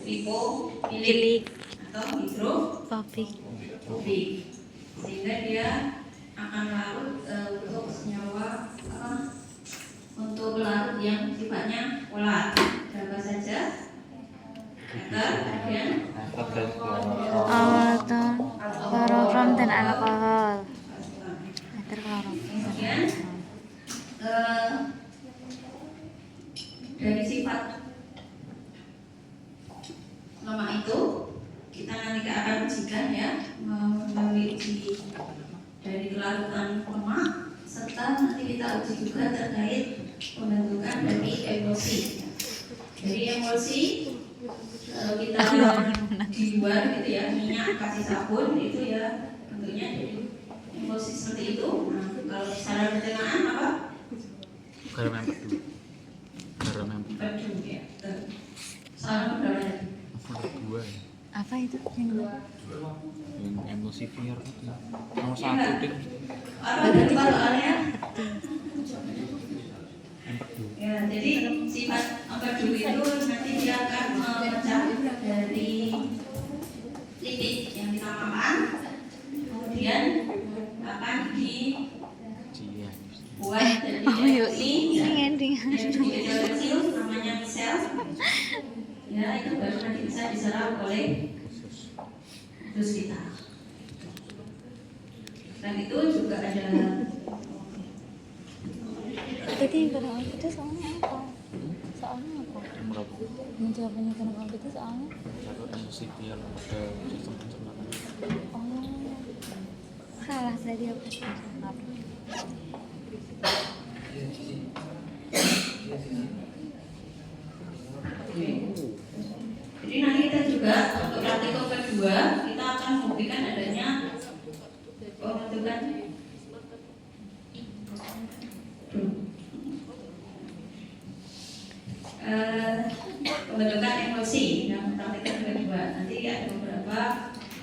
lipofilik atau hidrofobik, sehingga dia akan larut untuk senyawa untuk larut yang sifatnya polar. Berapa saja? Kemudian kloroform dan alkohol. Kemudian dari sifat lemak itu kita nanti akan ujikan ya, melalui uji dari kelarutan lemak, serta nanti kita uji juga terkait pembentukan dari emulsi. Jadi emulsi kalau kita di luar gitu ya, minyak kasih sabun itu ya bentuknya jadi emulsi seperti itu. Nah, kalau secara pencernaan apa? Garam empedu. Empedu ya. Salah berapa tadi? Dua ya. Apa itu yang dua? Yang emulsifier itu. Nomor satu deh. Apa tadi soalnya? Empedu. Ya, jadi sifat empedu itu nanti dia akan memecah dari lipid yang dinamakan, kemudian akan dibuat jadi emulsi yang kecil namanya sel. Ya, itu baru nanti bisa diserap oleh usus kita. Dan itu juga ada Tadi garam itu soalnya apa? Berapa? Menjawabnya garam itu soalnya? Kalau emulsifier ada sistem pencernaan. Oh, salah tadi aku salah. Jadi nanti kita juga untuk praktikum kedua kita akan membuktikan adanya pembentukan emulsi yang praktikum kedua. Nanti ada beberapa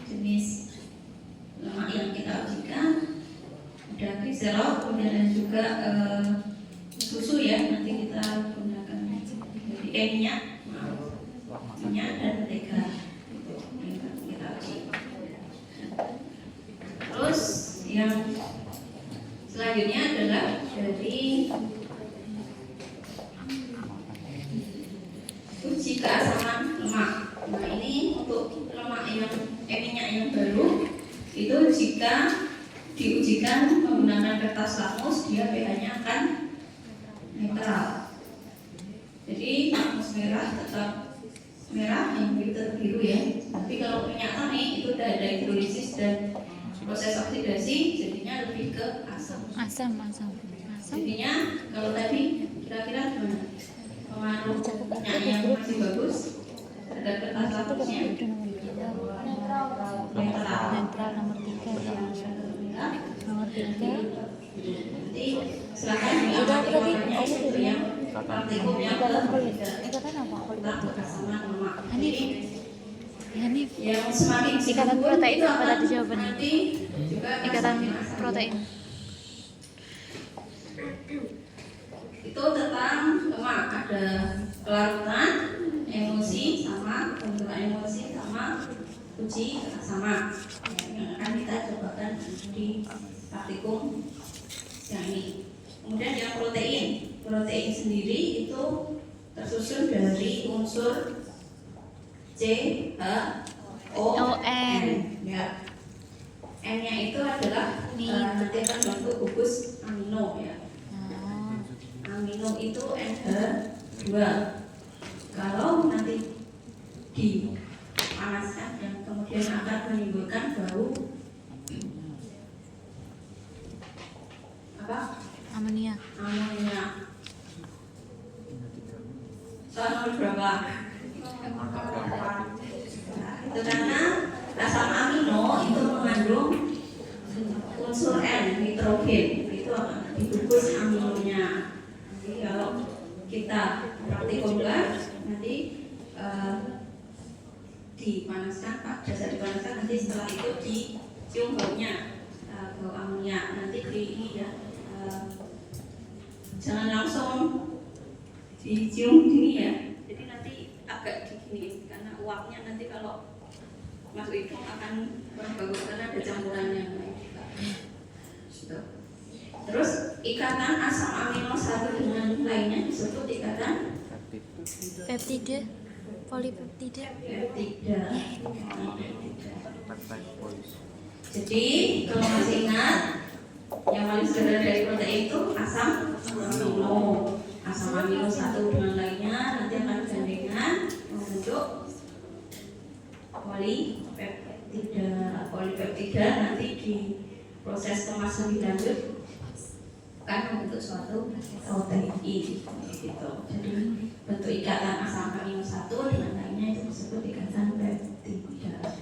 jenis lemak yang kita ujikan, ada gliserol, kemudian ada juga susu ya, nanti kita gunakan minyak dan mentega yang kita uji. Terus yang selanjutnya adalah dari uji keasaman lemak. Nah, ini untuk lemak yang minyak yang baru itu jika diujikan menggunakan kertas lakmus, dia pH-nya akan netral. Jadi lakmus merah tetap merah, yang biru tetap biru ya. Tapi kalau minyak tani itu udah ada hidrolisis dan proses oksidasi, jadinya lebih ke asam. Jadinya kalau tadi kira-kira gimana? Pengaruh minyak yang masih bagus terhadap kertas lakmusnya Netral nomor 3 ya. Nomor 3. Nanti silakan diamati warnanya itu yang praktikum yang Ikatan apa? keasaman lemak. Hanif. Yang semakin Ikatan subur protein itu apa akan tadi jawabannya? nanti juga Ikatan asam. protein. Itu tentang lemak, ada kelarutan, emulsi sama pembentukan emulsi sama uji keasaman yang akan kita cobakan di praktikum yang ini. Kemudian yang protein sendiri itu tersusun dari unsur C, H, O, N. Ya. N-nya itu adalah nanti akan bentuk gugus amino ya. Amino itu NH2. Kalau nanti dipanaskan yang kemudian akan menimbulkan bau apa? Amonia. Soal nomor berapa? Itu karena asam amino itu mengandung unsur N, nitrogen. Itu akan digugus aminonya. Jadi kalau kita praktikumkan nanti dipanaskan, pada saat dipanaskan nanti setelah itu dicium baunya, bau amonia. Nanti di ini ya, jangan langsung dicium gini ya. Jadi nanti agak digini karena uapnya nanti kalau masuk hidung akan kurang bagus karena ada campurannya. Gitu. Terus ikatan asam amino satu dengan lainnya disebut ikatan Peptida, polipeptida. peptida. Peptide voice. Jadi kalau masih ingat yang paling sederhana dari protein itu asam amino. Asam amino satu dengan lainnya nanti akan gandengan membentuk polipeptida. Polipeptida nanti di proses kemas lebih lanjut akan membentuk suatu protein gitu. Jadi bentuk ikatan asam amino satu dengan lainnya itu disebut ikatan peptida.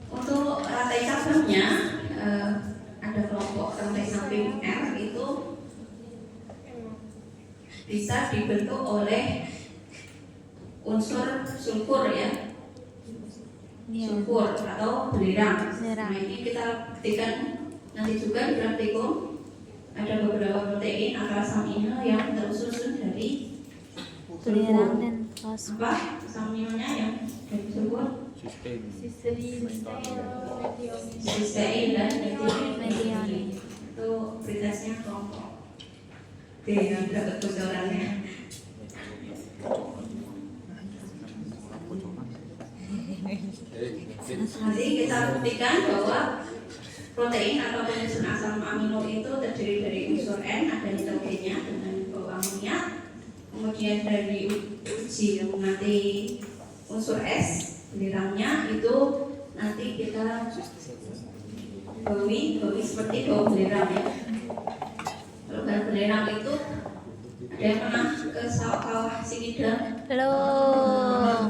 Untuk rantai cabangnya ada kelompok rantai samping R itu bisa dibentuk oleh unsur sulfur ya, sulfur atau belerang. Nah ini kita ketikkan nanti juga di praktikum ada beberapa protein atau asam amino yang tersusun dari Belerang sulfur. dan fosfor. Apa asam aminonya yang dari sulfur? Sistein dan metionin. Itu peritasnya kelompok D yang dapat bocorannya. Nanti kita buktikan bahwa protein atau penyusun asam amino itu terdiri dari unsur N, ada nitrogennya dengan bau amonia. Kemudian dari uji nanti unsur S, belerangnya itu nanti kita bawi seperti bau belerang ya. Kalau bau belerang itu ada yang pernah ke sawah Sikidang? Belum.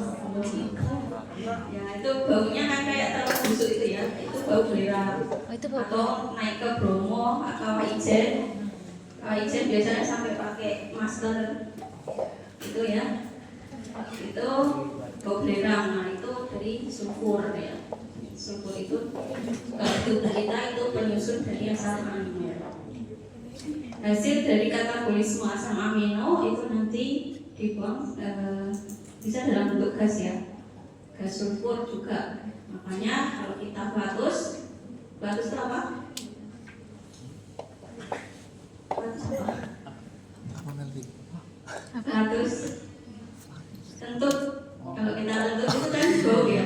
Ya itu baunya kan kayak telur busuk itu ya, itu bau belerang. Oh, itu bau. Atau naik ke Bromo atau Ijen. Kalau Ijen biasanya sampai pakai masker itu ya. Itu bau belerang. Nah itu dari sulfur ya. Sulfur itu kalau tubuh kita itu penyusun dari asam amino. Hasil dari katabolisme asam amino itu nanti dibuang bisa dalam bentuk gas ya, gas sulfur juga. Makanya kalau kita batus itu apa? Batus apa? Batus kentut. Kalau kita kentut itu kan bau ya.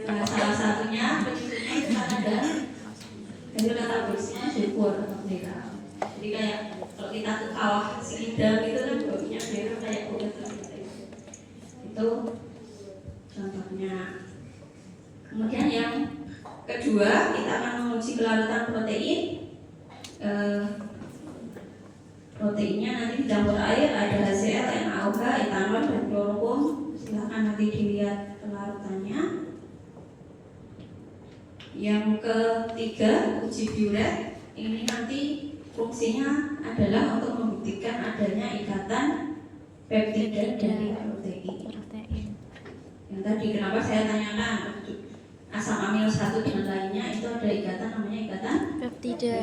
Nah, salah satunya penyusunnya itu kan ada hasil katabolisme sulfur atau belerang. Jadi kayak kalau kita ke kawah Sikidang itu kan baunya belerang kayak bau kentut. Itu contohnya. Kemudian yang kedua kita akan menguji kelarutan protein. Proteinnya nanti dicampur air, ada HCl, NaOH, etanol, dan kloroform. Silahkan nanti dilihat kelarutannya. Yang ketiga uji Biuret. Ini nanti fungsinya adalah untuk membuktikan adanya ikatan peptida dari protein. Yang tadi kenapa saya tanyakan asam amino satu dengan lainnya itu ada ikatan namanya ikatan Peptida.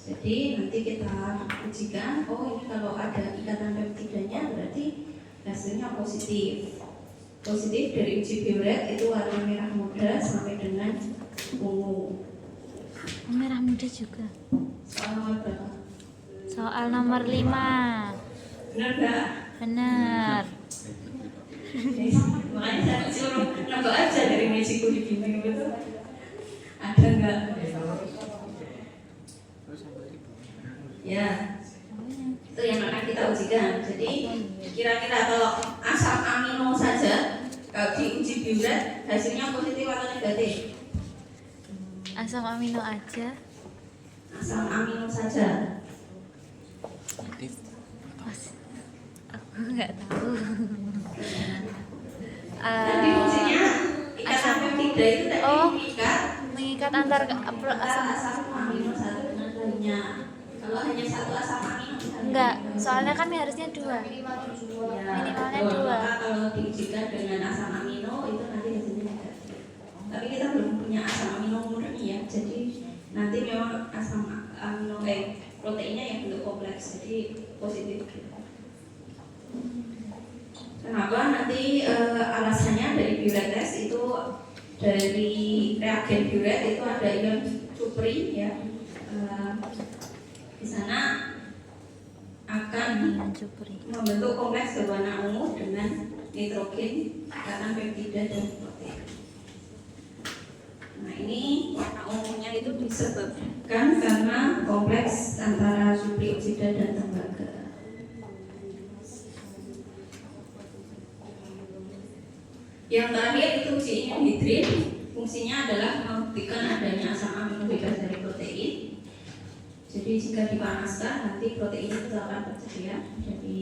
Jadi nanti kita ujikan, oh ini kalau ada ikatan peptidanya berarti hasilnya positif. Positif dari uji Biuret itu warna merah muda sampai dengan ungu. Merah muda juga. Soal nomor berapa? Soal nomor 5. Benar nggak? Benar. Makanya saya suruh nambah aja dari Meksiko di bimbing itu. Ada nggak? Ya, itu yang akan kita ujikan. Jadi kira-kira kalau asam amino saja kalau diuji Biuret hasilnya positif atau negatif? Asam amino aja. Asam amino saja. Negatif. Aku nggak tahu. Tadi fungsinya ikatan peptida itu tadi Mengikat antar asam amino satu dengan lainnya. Kalau hanya satu asam amino enggak, soalnya kan harusnya 2. ya, Minimalnya betul. 2. Maka kalau diujikan dengan asam amino itu nanti hasilnya negatif. Tapi kita belum punya asam amino murni ya. Jadi nanti memang asam amino proteinnya yang bentuk kompleks. Jadi positif. Kenapa? Nanti alasannya dari Biuret test itu, dari reagen Biuret itu ada ion cupri ya. Di sana akan Ion cupri. membentuk kompleks berwarna ungu dengan nitrogen, ikatan peptida dan protein. Nah ini warna ungunya itu disebabkan karena kompleks antara suprioksida dan tembaga. Yang terakhir itu uji ion hidrin, fungsinya adalah membuktikan adanya asam amino bebas dari protein. Jadi jika dipanaskan nanti protein itu akan tersedia. Jadi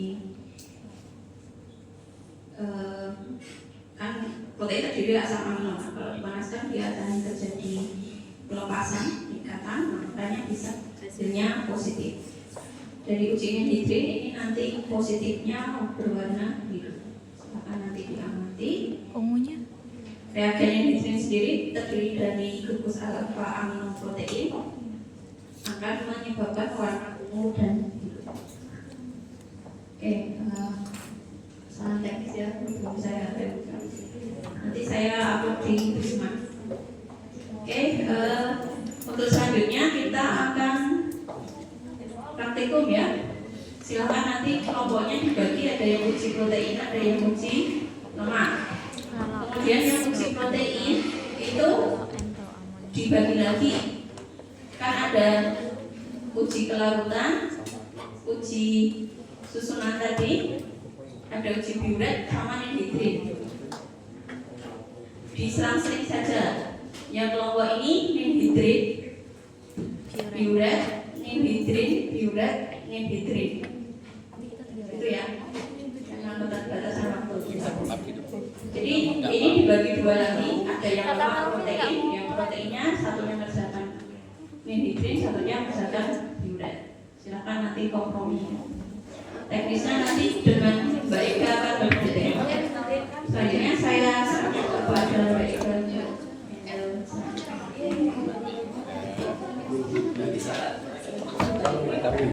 kan protein terdiri dari asam amino. Nah, kalau dipanaskan dia akan terjadi pelepasan ikatan, makanya bisa hasilnya positif. Dari uji ion hidrin ini nanti positifnya berwarna biru. Silakan nanti diamati. Ungunya? Reagen ion hidrin sendiri terdiri dari gugus alfa amino protein, akan menyebabkan warna ungu dan biru. Oke, salam teknis ya, belum saya teruskan. Nanti saya upload di Prisma. Oke, untuk selanjutnya kita akan praktikum ya. Silakan nanti kelompoknya dibagi, ada yang uji protein, ada yang uji lemak. Kemudian yang uji protein itu dibagi lagi, kan ada uji kelarutan, uji susunan tadi, ada uji Biuret sama ninhidrin. Diselang-seling saja. Yang kelompok ini ninhidrin, Biuret, ninhidrin, Biuret, ninhidrin. Itu ya. Jangan batas-batasan waktu. Jadi ini dibagi dua lagi, ada yang lemak protein, yang proteinnya satunya misalkan ninhidrin, satunya misalkan Biuret. Silakan nanti kompromi. Teknisnya nanti dengan Mbak Eka akan berbeda. Selanjutnya